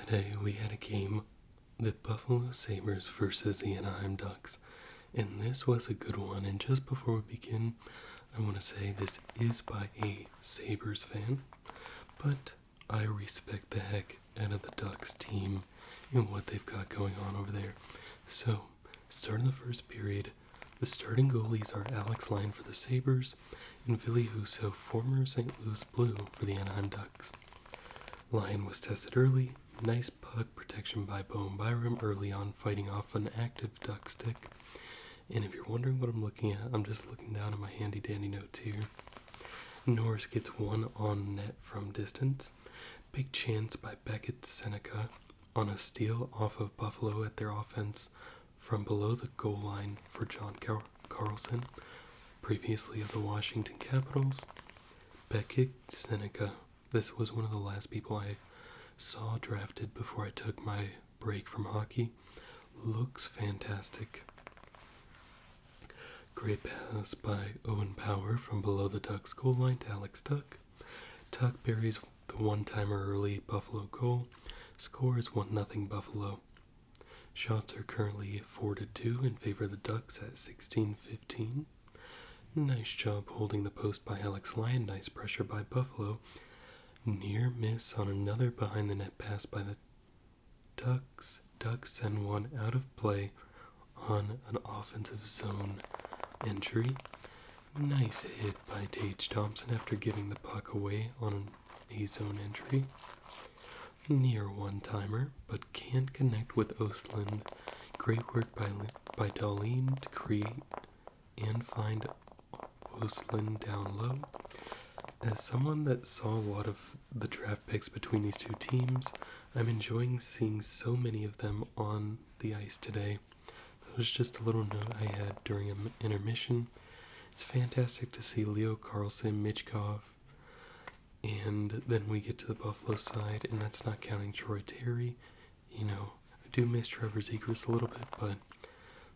Today we had a game, the Buffalo Sabres versus the Anaheim Ducks, and this was a good one. And just before we begin, I want to say this is by a Sabres fan, but I respect the heck out of the Ducks team and what they've got going on over there. So, starting the first period, the starting goalies are Alex Lyon for the Sabres and Ville Husso, former St. Louis Blue, for the Anaheim Ducks. Lyon was tested early. Nice puck protection by Bowen Byram early on, fighting off an active Duck stick. And if you're wondering what I'm looking at, I'm just looking down at my handy dandy notes here. Norris gets one on net from distance. Big chance by Beckett Seneca on a steal off of Buffalo at their offense from below the goal line for John Carlson, previously of the Washington Capitals. Beckett Seneca, this was one of the last people I saw drafted before I took my break from hockey. Looks fantastic. Great pass by Owen Power from below the Ducks goal line to Alex Tuck. Tuck buries the one-timer early Buffalo goal. Score is 1-0 Buffalo. Shots are currently 4-2 in favor of the Ducks at 16-15. Nice job holding the post by Alex Lyon. Nice pressure by Buffalo. Near miss on another behind the net pass by the Ducks. Ducks send one out of play on an offensive zone entry. Nice hit by Tage Thompson after giving the puck away on a zone entry. Near one-timer, but can't connect with Ostland. Great work by Darlene to create and find Ostland down low. As someone that saw a lot of the draft picks between these two teams, I'm enjoying seeing so many of them on the ice today. That was just a little note I had during an intermission. It's fantastic to see Leo Carlson, Michkov, and then we get to the Buffalo side, and that's not counting Troy Terry. You know, I do miss Trevor Zegras a little bit, but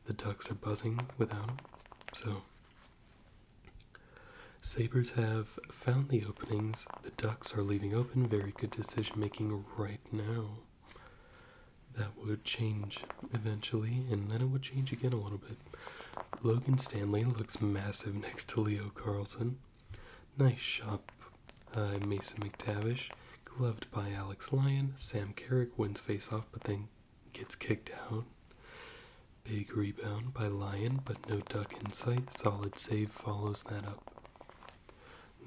the Ducks are buzzing without him, so Sabres have found the openings. The Ducks are leaving open. Very good decision making right now. That would change eventually, and then it would change again a little bit. Logan Stanley looks massive next to Leo Carlson. Nice shot by Mason McTavish. Gloved by Alex Lyon. Sam Carrick wins face-off, but then gets kicked out. Big rebound by Lyon, but no Duck in sight. Solid save follows that up.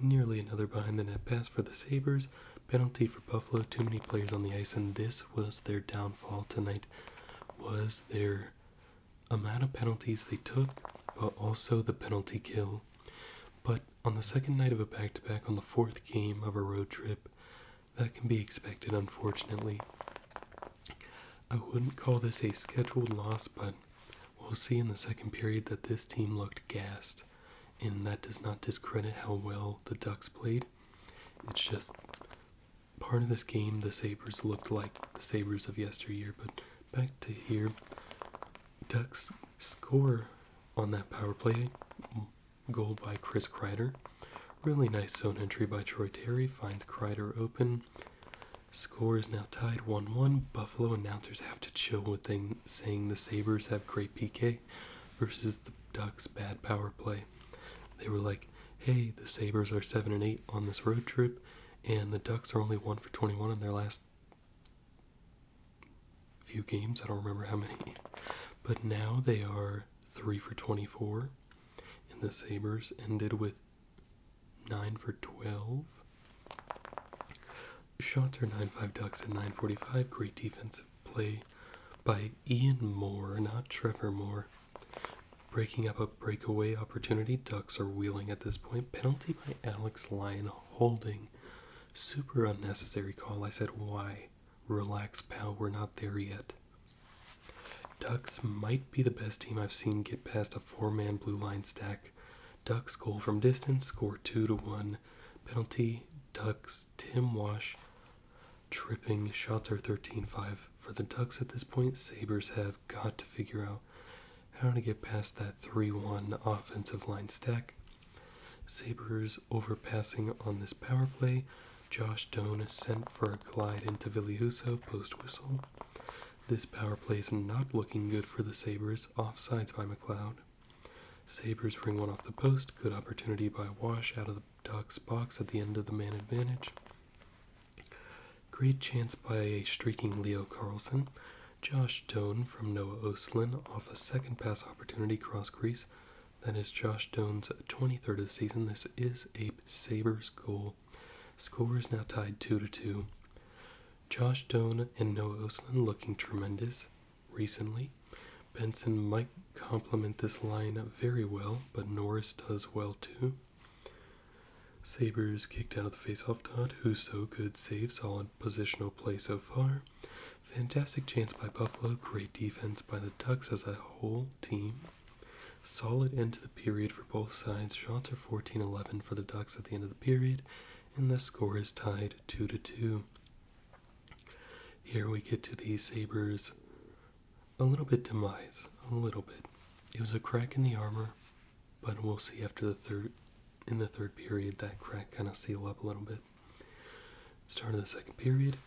Nearly another behind the net pass for the Sabres. Penalty for Buffalo. Too many players on the ice, and this was their downfall tonight. Was their amount of penalties they took, but also the penalty kill. But on the second night of a back-to-back, on the fourth game of a road trip, that can be expected, unfortunately. I wouldn't call this a scheduled loss, but we'll see in the second period that this team looked gassed. And that does not discredit how well the Ducks played. It's just part of this game, the Sabres looked like the Sabres of yesteryear. But back to here, Ducks score on that power play goal by Chris Kreider. Really nice zone entry by Troy Terry, finds Kreider open. Score is now tied 1-1. Buffalo announcers have to chill with saying the Sabres have great PK versus the Ducks' bad power play. They were like, hey, the Sabres are 7-8 on this road trip, and the Ducks are only 1 for 21 in their last few games. I don't remember how many. But now they are 3 for 24, and the Sabres ended with 9 for 12. Shots are 9-5 Ducks at 9:45. Great defensive play by Ian Moore, not Trevor Moore. Breaking up a breakaway opportunity. Ducks are wheeling at this point. Penalty by Alex Lyon, holding. Super unnecessary call. I said, why? Relax, pal. We're not there yet. Ducks might be the best team I've seen get past a 4-man blue line stack. Ducks goal from distance. Score 2-1. Penalty. Ducks. Tim Wash tripping. Shots are 13-5 for the Ducks at this point. Sabres have got to figure out how to get past that 3-1 offensive line stack. Sabres overpassing on this power play. Josh Doan is sent for a glide into Ville Husso post-whistle. This power play is not looking good for the Sabres, offsides by McLeod. Sabres ring one off the post, good opportunity by Wash out of the Ducks box at the end of the man advantage. Great chance by a streaking Leo Carlson. Josh Doan from Noah Ostlund off a second pass opportunity cross crease. That is Josh Doan's 23rd of the season. This is a Sabres goal. Score is now tied 2-2. Josh Doan and Noah Ostlund looking tremendous recently. Benson might complement this line very well, but Norris does well too. Sabres kicked out of the faceoff dot. Husso, good save, solid positional play so far. Fantastic chance by Buffalo, great defense by the Ducks as a whole team. Solid end to the period for both sides. Shots are 14-11 for the Ducks at the end of the period, and the score is tied 2-2. Here we get to the Sabres a little bit demise, a little bit. It was a crack in the armor, but we'll see after in the third period that crack kind of seal up a little bit. Start of the second period,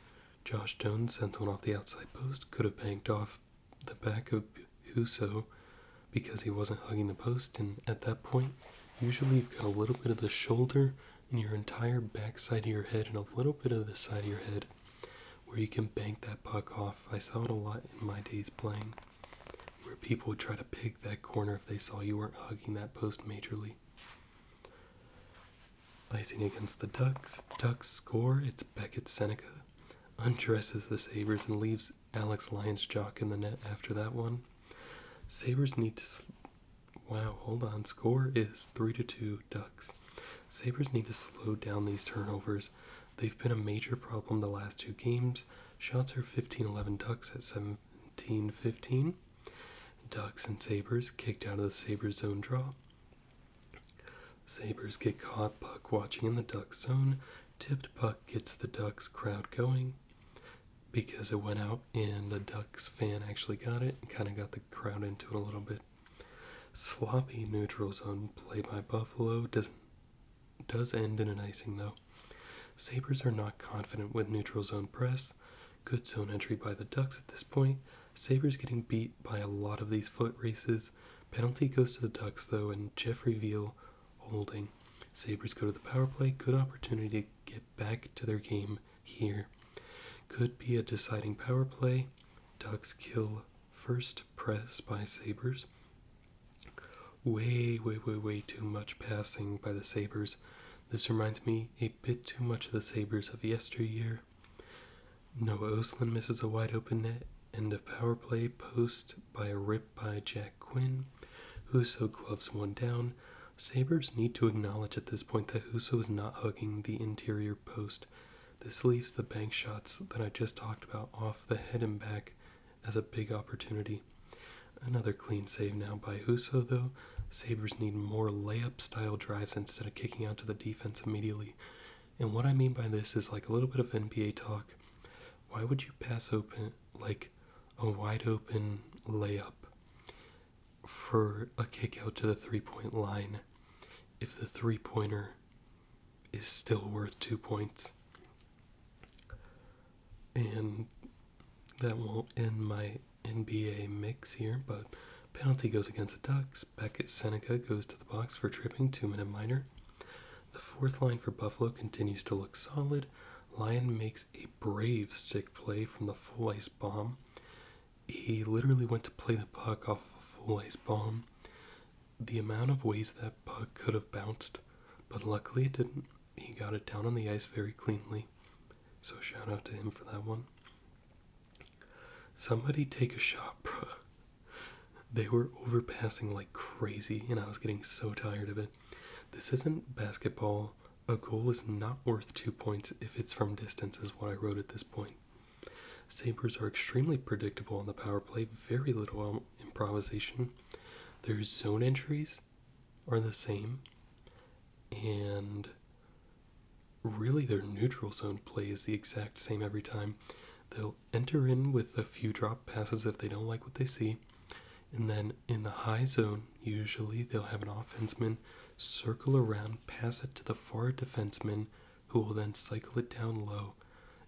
Josh Jones sent one off the outside post, could have banked off the back of Husso because he wasn't hugging the post, and at that point, usually you've got a little bit of the shoulder and your entire back side of your head and a little bit of the side of your head where you can bank that puck off. I saw it a lot in my days playing, where people would try to pick that corner if they saw you weren't hugging that post majorly. Icing against the Ducks. Ducks score. It's Beckett Seneca. Undresses the Sabres and leaves Alex Lyons Jock in the net after that one. Sabres need to... Score is 3-2 Ducks. Sabres need to slow down these turnovers. They've been a major problem the last two games. Shots are 15-11 Ducks at 17-15. Ducks and Sabres kicked out of the Sabres zone draw. Sabres get caught puck watching in the Ducks zone. Tipped puck gets the Ducks crowd going because it went out and the Ducks fan actually got it and kind of got the crowd into it a little bit. Sloppy neutral zone play by Buffalo does end in an icing though. Sabres are not confident with neutral zone press. Good zone entry by the Ducks at this point. Sabres getting beat by a lot of these foot races. Penalty goes to the Ducks though, and Jeffrey Veal holding. Sabres go to the power play. Good opportunity to get back to their game here. Could be a deciding power play. Ducks kill first press by Sabres. Way too much passing by the Sabres. This reminds me a bit too much of the Sabres of yesteryear. Noah Ostlund misses a wide open net. End of power play. Post by a rip by Jack Quinn. Husso gloves one down. Sabres need to acknowledge at this point that Husso is not hugging the interior post. This leaves the bank shots that I just talked about off the head and back as a big opportunity. Another clean save now by Husso though. Sabres need more layup-style drives instead of kicking out to the defense immediately. And what I mean by this is like a little bit of NBA talk. Why would you pass open, like a wide-open layup for a kick out to the three-point line if the three-pointer is still worth 2 points? And that won't end my NBA mix here, but penalty goes against the Ducks. Beckett Seneca goes to the box for tripping, 2-minute minor. The fourth line for Buffalo continues to look solid. Lyon makes a brave stick play from the full ice bomb. He literally went to play the puck off of a full ice bomb. The amount of ways that puck could have bounced, but luckily it didn't. He got it down on the ice very cleanly. So shout out to him for that one. Somebody take a shot, bro. They were overpassing like crazy, and I was getting so tired of it. This isn't basketball. A goal is not worth 2 points if it's from distance, is what I wrote at this point. Sabres are extremely predictable on the power play. Very little improvisation. Their zone entries are the same. And really their neutral zone play is the exact same every time. They'll enter in with a few drop passes if they don't like what they see. And then in the high zone, usually they'll have an offenseman circle around, pass it to the far defenseman who will then cycle it down low.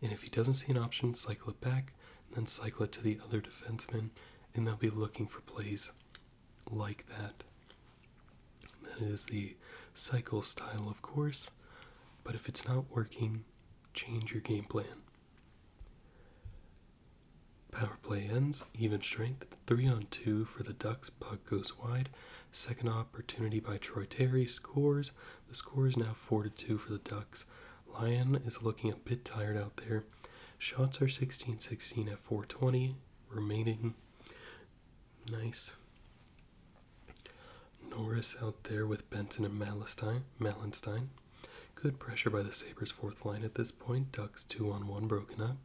And if he doesn't see an option, cycle it back, and then cycle it to the other defenseman, and they'll be looking for plays like that. That is the cycle style, of course, but if it's not working, change your game plan. Power play ends, even strength, 3-on-2 for the Ducks, puck goes wide, second opportunity by Troy Terry, scores. The score is now 4-2 for the Ducks. Lyon is looking a bit tired out there. Shots are 16-16 at 4:20 remaining. Nice. Norris out there with Benson and Malenstein. Good pressure by the Sabres' fourth line at this point. Ducks 2-on-1 broken up.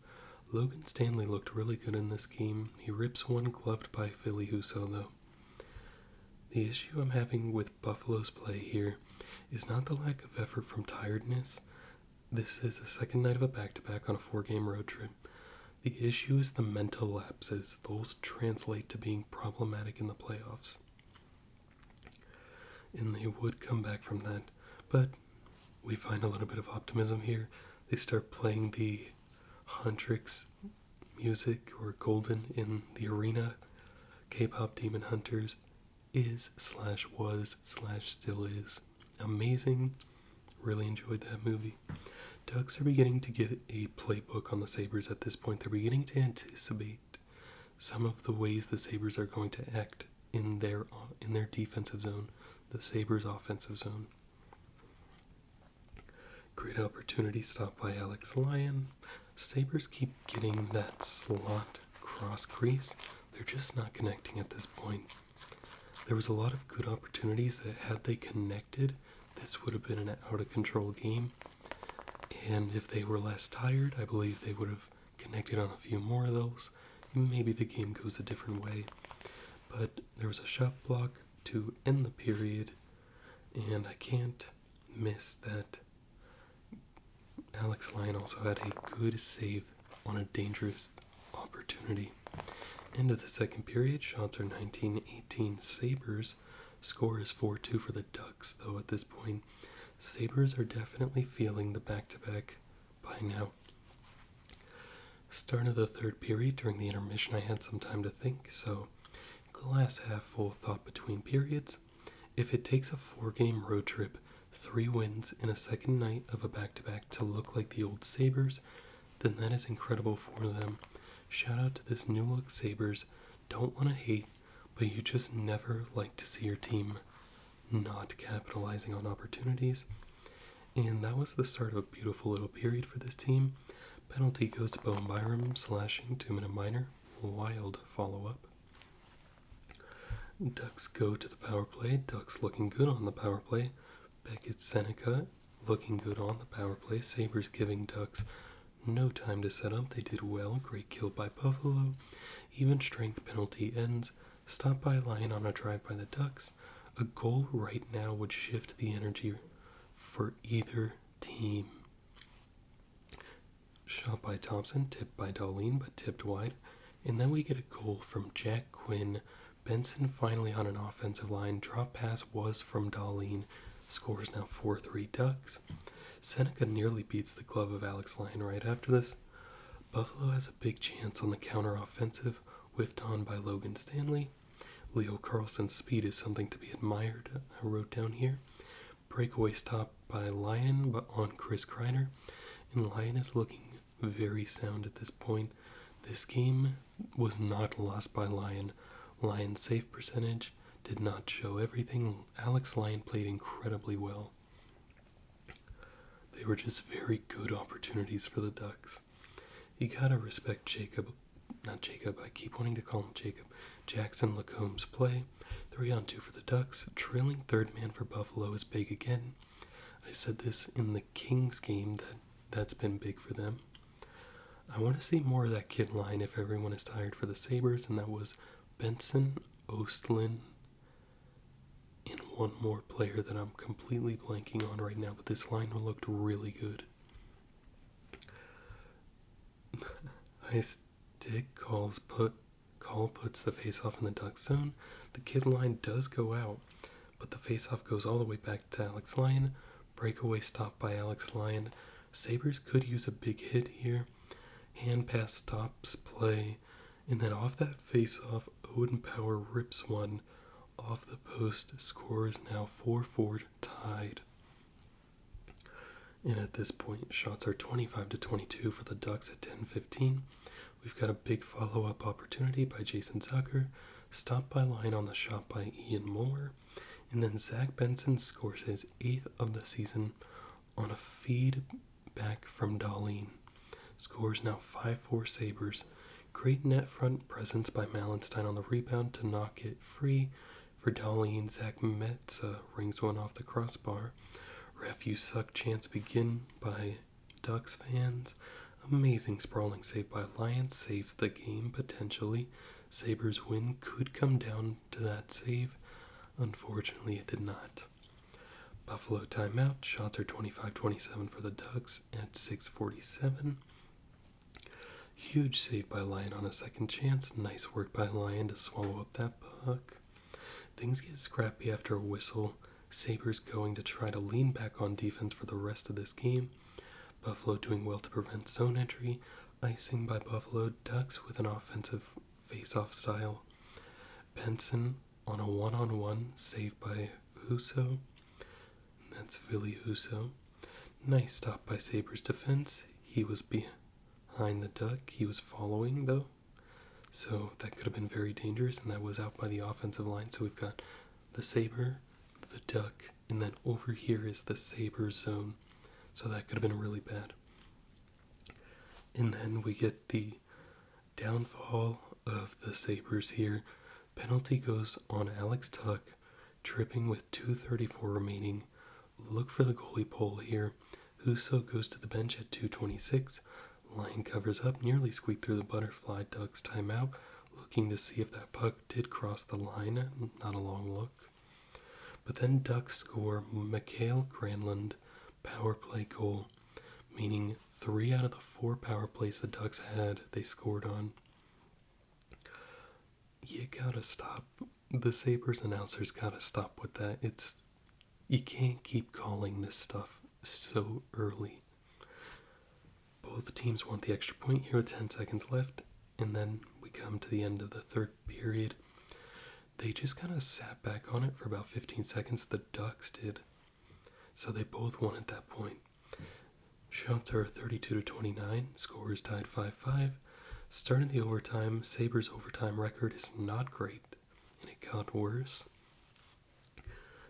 Logan Stanley looked really good in this game. He rips one gloved by Philly Husso, though. The issue I'm having with Buffalo's play here is not the lack of effort from tiredness. This is the second night of a back-to-back on a 4-game road trip. The issue is the mental lapses. Those translate to being problematic in the playoffs. And they would come back from that. But we find a little bit of optimism here. They start playing the Huntrix music, or Golden, in the arena. K-pop Demon Hunters is/was/still is amazing. Really enjoyed that movie. Ducks are beginning to get a playbook on the Sabres at this point. They're beginning to anticipate some of the ways the Sabres are going to act in their defensive zone, the Sabres' offensive zone. Great opportunity stopped by Alex Lyon. Sabres keep getting that slot cross crease. They're just not connecting at this point. There was a lot of good opportunities that, had they connected, this would have been an out-of-control game. And if they were less tired, I believe they would have connected on a few more of those. Maybe the game goes a different way. But there was a shot block to end the period, and I can't miss that Alex Lyon also had a good save on a dangerous opportunity. End of the second period, shots are 19-18 Sabres. Score is 4-2 for the Ducks, though at this point, Sabres are definitely feeling the back-to-back by now. Start of the third period, during the intermission, I had some time to think, so glass half full thought between periods. If it takes a 4-game road trip, 3 wins in a second night of a back-to-back to look like the old Sabres, then that is incredible for them. Shout out to this new look Sabres. Don't want to hate, but you just never like to see your team not capitalizing on opportunities. And that was the start of a beautiful little period for this team. Penalty goes to Bowen Byram, slashing 2-minute minor. Wild follow-up. Ducks go to the power play. Ducks looking good on the power play. Beckett Seneca looking good on the power play. Sabres giving Ducks no time to set up. They did well. Great kill by Buffalo. Even strength penalty ends. Stopped by Lyon on a drive by the Ducks. A goal right now would shift the energy for either team. Shot by Thompson, tipped by Darlene, but tipped wide. And then we get a goal from Jack Quinn. Benson finally on an offensive line. Drop pass was from Darlene. Score is now 4-3 Ducks. Seneca nearly beats the glove of Alex Lyon right after this. Buffalo has a big chance on the counter-offensive, whiffed on by Logan Stanley. Leo Carlson's speed is something to be admired, I wrote down here. Breakaway stop by Lyon, but on Chris Kreider. And Lyon is looking very sound at this point. This game was not lost by Lyon. Lyon's save percentage did not show everything. Alex Lyon played incredibly well. They were just very good opportunities for the Ducks. You gotta respect I keep wanting to call him Jacob. Jackson Lacomb's play. 3-on-2 for the Ducks. Trailing third man for Buffalo is big again. I said this in the Kings game that's been big for them. I want to see more of that kid line if everyone is tired for the Sabres, and that was Benson, Ostlund, and one more player that I'm completely blanking on right now, but this line looked really good. High stick call puts the face-off in the Ducks zone. The kid line does go out, but the face-off goes all the way back to Alex Lyon. Breakaway stop by Alex Lyon. Sabres could use a big hit here. Hand pass stops play, and then off that face-off, Owen Power rips one off the post. Score is now 4-4 tied. And at this point, shots are 25-22 for the Ducks at 10:15. We've got a big follow-up opportunity by Jason Zucker, stopped by line on the shot by Ian Moore, and then Zach Benson scores his 8th of the season on a feed back from Dahlin. Scores now 5-4 Sabres. Great net front presence by Malenstein on the rebound to knock it free for Dahlin. Zach Metza rings one off the crossbar. Ref you suck chance begin by Ducks fans. Amazing sprawling save by Lions saves the game potentially. Sabres win could come down to that save. Unfortunately, it did not. Buffalo timeout. Shots are 25-27 for the Ducks at 6:47. Huge save by Lyon on a second chance. Nice work by Lyon to swallow up that puck. Things get scrappy after a whistle. Sabres going to try to lean back on defense for the rest of this game. Buffalo doing well to prevent zone entry. Icing by Buffalo. Ducks with an offensive face-off style. Benson on a one-on-one save by Husso. That's Philly Husso. Nice stop by Sabres defense. He was behind the Duck. He was following though. So that could have been very dangerous, and that was out by the offensive line. So we've got the Sabre, the Duck, and then over here is the Sabre zone. So that could have been really bad. And then we get the downfall of the Sabres here. Penalty goes on Alex Tuck, tripping with 2:34 remaining. Look for the goalie pole here. Husso goes to the bench at 2:26. Line covers up, nearly squeaked through the butterfly. Ducks timeout, looking to see if that puck did cross the line. Not a long look. But then Ducks score Mikhail Granlund power play goal, meaning 3 out of the 4 power plays the Ducks had, they scored on. You gotta stop. The Sabres announcers gotta stop with that. You can't keep calling this stuff so early. Both teams want the extra point here with 10 seconds left, and then we come to the end of the third period. They just kind of sat back on it for about 15 seconds. The Ducks did. So they both won at that point. Shots are 32-29. Score is tied 5-5. Starting the overtime, Sabres' overtime record is not great, and it got worse.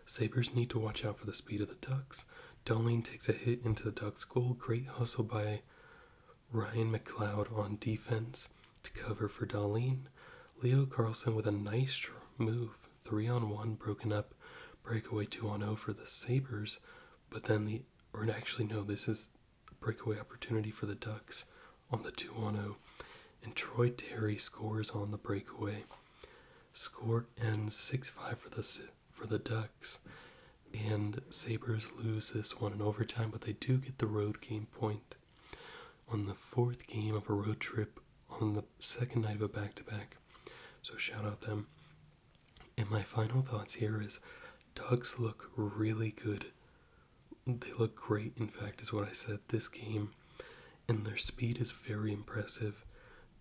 Sabres need to watch out for the speed of the Ducks. Dahlin takes a hit into the Ducks' goal. Great hustle by Ryan McLeod on defense to cover for Dahlin. Leo Carlson with a nice move. 3-on-1 broken up. Breakaway 2-on-0 for the Sabres. But then this is a breakaway opportunity for the Ducks on the 2-on-0. And Troy Terry scores on the breakaway. Score ends 6-5 for the Ducks. And Sabres lose this one in overtime, but they do get the road game point on the 4th game of a road trip on the second night of a back-to-back. So shout out them. And my final thoughts here is Ducks look really good. They look great, in fact, is what I said this game. And their speed is very impressive.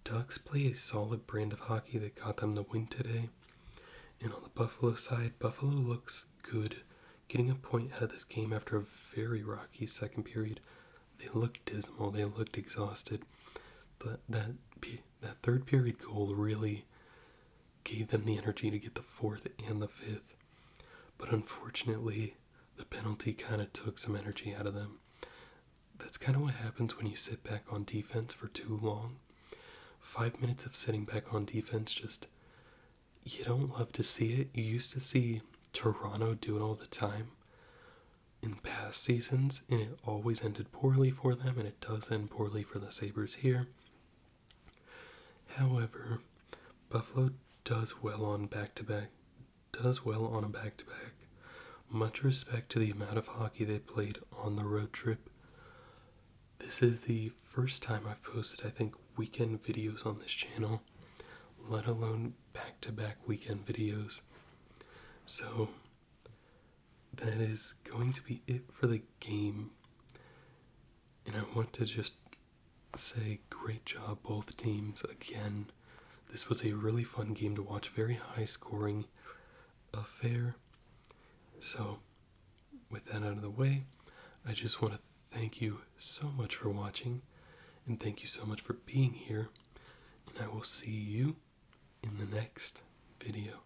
Ducks play a solid brand of hockey that got them the win today. And on the Buffalo side, Buffalo looks good, getting a point out of this game after a very rocky second period. They looked dismal. They looked exhausted. But that third period goal really gave them the energy to get the 4th and the 5th. But unfortunately, the penalty kind of took some energy out of them. That's kind of what happens when you sit back on defense for too long. 5 minutes of sitting back on defense, you don't love to see it. You used to see Toronto do it all the time in past seasons, and it always ended poorly for them, and it does end poorly for the Sabres here. However, Buffalo does well on a back-to-back. Much respect to the amount of hockey they played on the road trip. This is the first time I've posted, I think, weekend videos on this channel, let alone back-to-back weekend videos. So that is going to be it for the game. And I want to just say great job, both teams, again. This was a really fun game to watch, very high scoring affair. So, with that out of the way, I just want to thank you so much for watching, and thank you so much for being here, and I will see you in the next video.